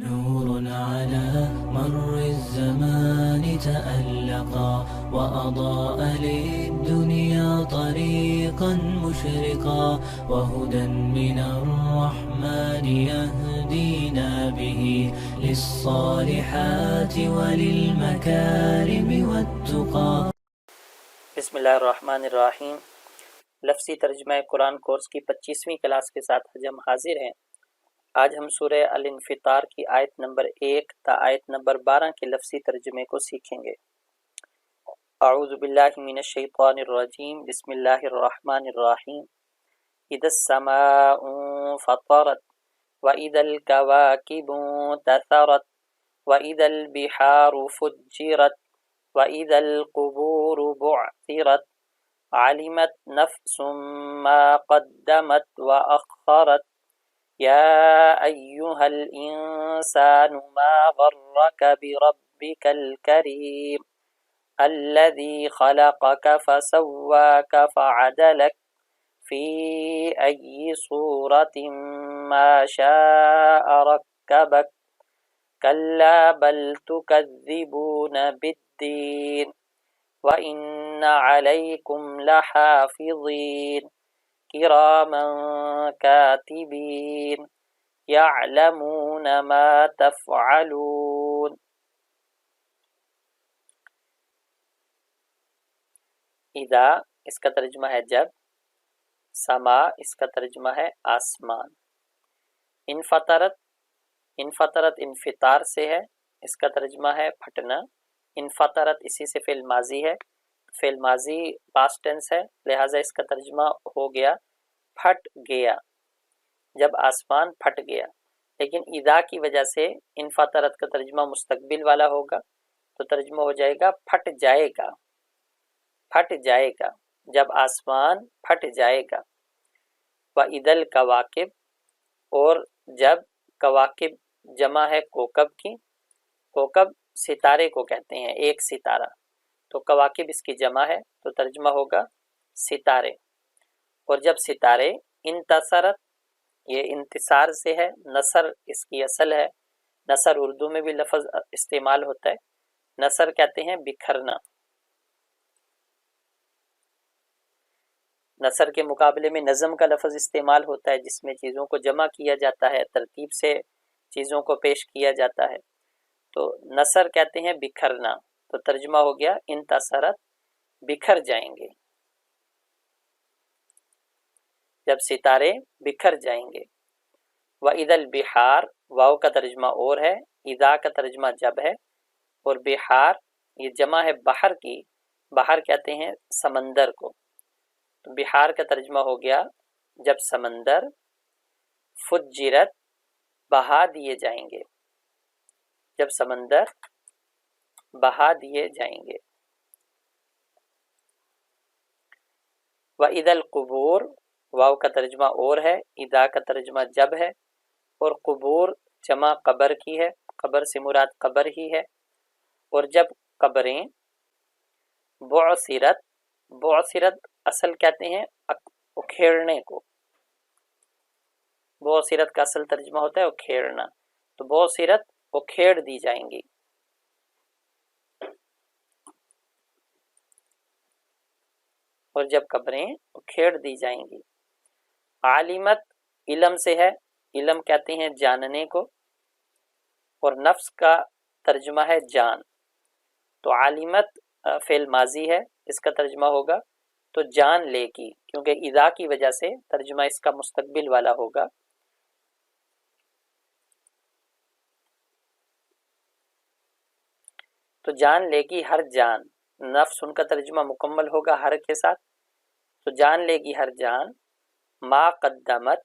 نور على مر الزمان تألقا وأضاء للدنيا طريقا مشرقا وهدى من الرحمن يهدينا به للصالحات وللمكارم والتقى. بسم اللہ الرحمن الرحیم. لفظی ترجمہ قرآن کورس کی 25ویں کلاس کے ساتھ آج ہم حاضر ہیں. آج ہم سورہ الانفطار کی آیت نمبر 1 تا آیت نمبر 12 کے لفظی ترجمے کو سیکھیں گے. اعوذ باللہ من الشیطان الرجیم. بسم اللہ الرحمن الرحیم. اذا السماء فطرت واذا الكواكب انتثرت واذا البحار فجرت واذا القبور بعثرت علمت نفس ما قدمت واخرت يا أيها الإنسان ما غرك بربك الكريم الذي خلقك فسواك فعدلك في أي صورة ما شاء ركبك كلا بل تكذبون بالدين وإن عليكم لحافظين كراما كاتبين يعلمون ما تفعلون. اذا اس کا ترجمہ ہے جب، سما اس کا ترجمہ ہے آسمان، انفطرت انفطار سے ہے، اس کا ترجمہ ہے پھٹنا. انفطرت اسی سے فعل ماضی ہے، فعل ماضی پاسٹ ٹینس ہے، لہٰذا اس کا ترجمہ ہو گیا پھٹ گیا، جب آسمان پھٹ گیا. لیکن اذا کی وجہ سے انفطرت کا ترجمہ مستقبل والا ہوگا، تو ترجمہ ہو جائے گا پھٹ جائے گا، پھٹ جائے گا، جب آسمان پھٹ جائے گا. وَإِذَا الْكَوَاكِبُ، اور جب کواکب جمع ہے کوکب کی، کوکب ستارے کو کہتے ہیں، ایک ستارہ، تو کواکب اس کی جمع ہے تو ترجمہ ہوگا ستارے. اور جب ستارے انتصرت، یہ انتصار سے ہے، نصر اس کی اصل ہے، نصر اردو میں بھی لفظ استعمال ہوتا ہے، نصر کہتے ہیں بکھرنا. نصر کے مقابلے میں نظم کا لفظ استعمال ہوتا ہے جس میں چیزوں کو جمع کیا جاتا ہے، ترتیب سے چیزوں کو پیش کیا جاتا ہے. تو نصر کہتے ہیں بکھرنا، تو ترجمہ ہو گیا انتصرت، بکھر جائیں گے، جب ستارے بکھر جائیں گے. وَإِذَا الْبِحَارُ، واو کا ترجمہ اور ہے، اذا کا ترجمہ جب ہے، اور بحار یہ جمع ہے بحر کی، بحر کہتے ہیں سمندر کو، تو بحار کا ترجمہ ہو گیا جب سمندر فجرت بہا دیے جائیں گے، جب سمندر بہا دیے جائیں گے. وَإِذَا الْقُبُورُ، واو کا ترجمہ اور ہے، اذا کا ترجمہ جب ہے، اور قبور جمع قبر کی ہے، قبر سے مراد قبر ہی ہے. اور جب قبریں بعثرت، بعثرت اصل کہتے ہیں اکھیڑنے کو، بعثرت کا اصل ترجمہ ہوتا ہے اکھیڑنا، تو بعثرت اکھیڑ دی جائیں گی. اور جب قبریں اکھیڑ دی جائیں گی. عالمت علم سے ہے، علم کہتے ہیں جاننے کو، اور نفس کا ترجمہ ہے جان، تو عالمت فعل ماضی ہے، اس کا ترجمہ ہوگا تو جان لے گی، کیونکہ اذا کی وجہ سے ترجمہ اس کا مستقبل والا ہوگا. تو جان لے گی ہر جان، نفس ان کا ترجمہ مکمل ہوگا ہر کے ساتھ، تو جان لے گی ہر جان. ما قدمت،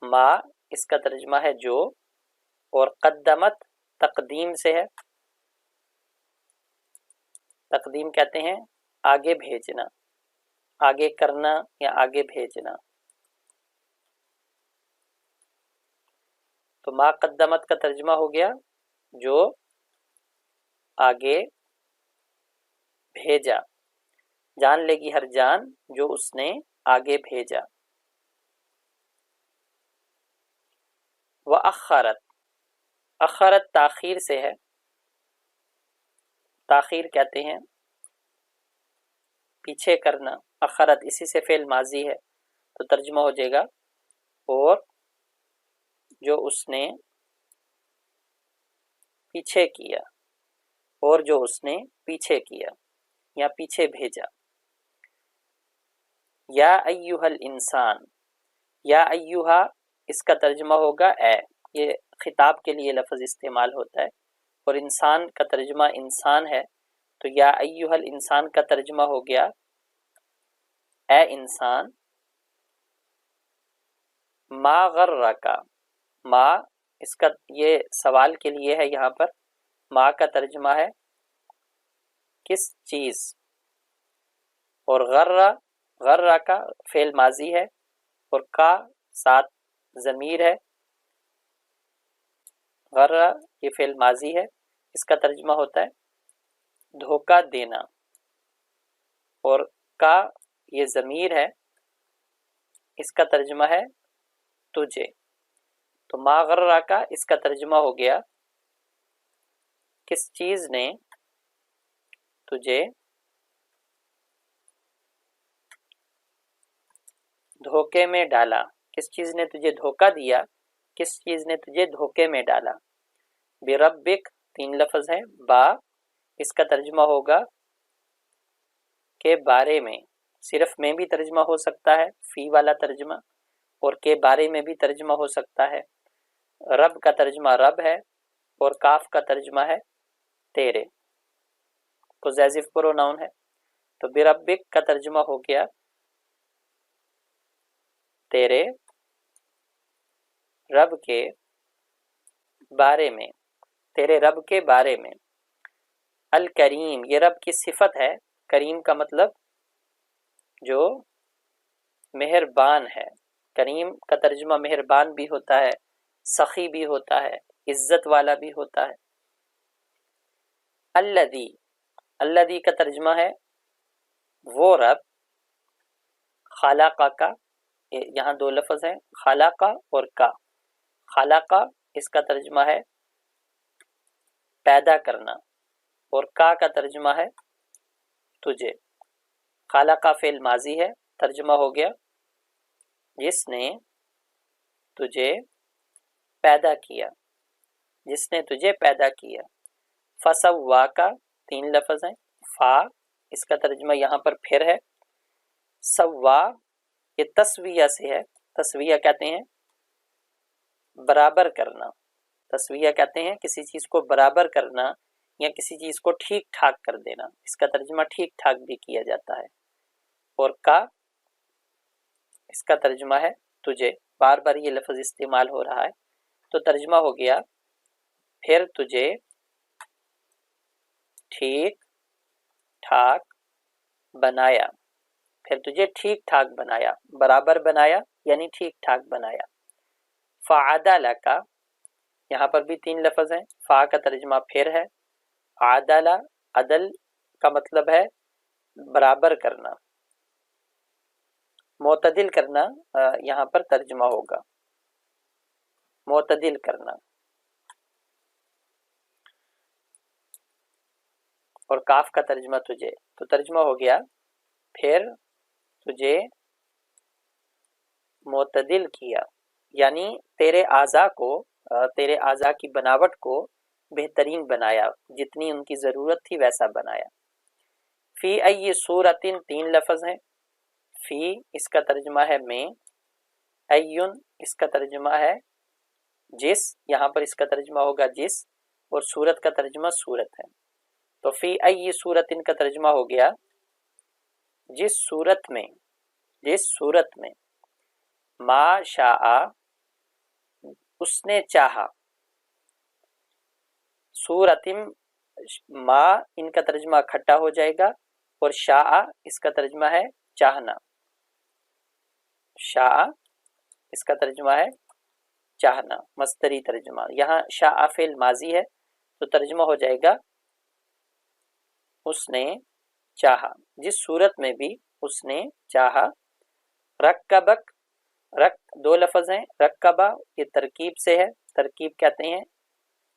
ما اس کا ترجمہ ہے جو، اور قدمت تقدیم سے ہے، تقدیم کہتے ہیں آگے بھیجنا، آگے کرنا یا آگے بھیجنا. تو ما قدمت کا ترجمہ ہو گیا جو آگے بھیجا، جان لے گی ہر جان جو اس نے آگے بھیجا. وَأَخَّرَتْ، اخرت تاخیر سے ہے، تاخیر کہتے ہیں پیچھے کرنا، اخرت اسی سے فعل ماضی ہے، تو ترجمہ ہو جائے گا اور جو اس نے پیچھے کیا، اور جو اس نے پیچھے کیا یا پیچھے بھیجا۔ یا ایھا الانسان، یا ایھا اس کا ترجمہ ہوگا اے، یہ خطاب کے لیے لفظ استعمال ہوتا ہے، اور انسان کا ترجمہ انسان ہے، تو یا ایھا الانسان کا ترجمہ ہو گیا اے انسان۔ ما غرک، ما اس کا یہ سوال کے لیے ہے، یہاں پر ما کا ترجمہ ہے کس چیز، اور غرہ کا فعل ماضی ہے، اور کا ساتھ ضمیر ہے، غرہ یہ فعل ماضی ہے، اس کا ترجمہ ہوتا ہے دھوکہ دینا، اور کا یہ ضمیر ہے، اس کا ترجمہ ہے تجھے، تو ما غرہ کا اس کا ترجمہ ہو گیا کس چیز نے تجھے دھوکے میں ڈالا، کس چیز نے تجھے دھوکہ دیا، کس چیز نے تجھے دھوکے میں ڈالا۔ بربک تین لفظ ہیں، با اس کا ترجمہ ہوگا کے بارے میں، صرف میں بھی ترجمہ ہو سکتا ہے، فی والا ترجمہ، اور کے بارے میں بھی ترجمہ ہو سکتا ہے۔ رب کا ترجمہ رب ہے، اور کاف کا ترجمہ ہے تیرے، پوزیسو پروناؤن ہے، تو بربک کا ترجمہ ہو گیا تیرے رب کے بارے میں، تیرے رب کے بارے میں۔ الکریم یہ رب کی صفت ہے، کریم کا مطلب جو مہربان ہے، کریم کا ترجمہ مہربان بھی ہوتا ہے، سخی بھی ہوتا ہے، عزت والا بھی ہوتا ہے۔ الذی، الذی کا ترجمہ ہے وہ رب، خالقہ کا، یہاں دو لفظ ہیں خالقہ اور کا، خالقہ اس کا ترجمہ ہے پیدا کرنا، اور کا ترجمہ ہے تجھے۔ خالقہ فعل ماضی ہے، ترجمہ ہو گیا جس نے تجھے پیدا کیا، جس نے تجھے پیدا کیا۔ فسوا کا تین لفظ ہیں، فا اس کا ترجمہ یہاں پر پھر ہے، سوا یہ تسویہ سے ہے، تسویہ کہتے ہیں برابر کرنا، تسویہ کہتے ہیں کسی چیز کو برابر کرنا یا کسی چیز کو ٹھیک ٹھاک کر دینا، اس کا ترجمہ ٹھیک ٹھاک بھی کیا جاتا ہے۔ اور کا اس کا ترجمہ ہے تجھے، بار بار یہ لفظ استعمال ہو رہا ہے، تو ترجمہ ہو گیا پھر تجھے ٹھیک ٹھاک بنایا، پھر تجھے ٹھیک ٹھاک بنایا، برابر بنایا یعنی ٹھیک ٹھاک بنایا۔ فعدل کا یہاں پر بھی تین لفظ ہیں، فا کا ترجمہ پھر ہے، عدل عدل کا مطلب ہے برابر کرنا، معتدل کرنا، یہاں پر ترجمہ ہوگا معتدل کرنا۔ اور کاف کا ترجمہ تجھے، تو ترجمہ ہو گیا پھر تجھے معتدل کیا، یعنی تیرے اعضاء کو، تیرے اعضاء کی بناوٹ کو بہترین بنایا، جتنی ان کی ضرورت تھی ویسا بنایا۔ فی ای صورت تین لفظ ہیں، فی اس کا ترجمہ ہے میں، ایون اس کا ترجمہ ہے جس، یہاں پر اس کا ترجمہ ہوگا جس، اور صورت کا ترجمہ صورت ہے، تو فی ای صورت کا ترجمہ ہو گیا جس صورت میں، جس صورت میں، ما شاء اس نے چاہا، صورت ما ان کا ترجمہ کھٹا ہو جائے گا، اور شاء اس کا ترجمہ ہے چاہنا، شاء اس کا ترجمہ ہے چاہنا، مصدری ترجمہ، یہاں شاء فعل ماضی ہے تو ترجمہ ہو جائے گا اس نے چاہا، جس صورت میں بھی اس نے چاہا۔ رکبک، رک دو لفظ ہیں، رکبہ یہ ترکیب سے ہے، ترکیب کہتے ہیں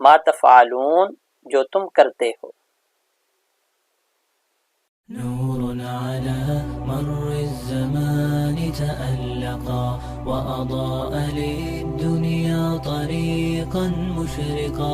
ما تفعلون جو تم کرتے ہو. نور على مر الزمان تألقا وأضاء للدنيا طريقا مشرقا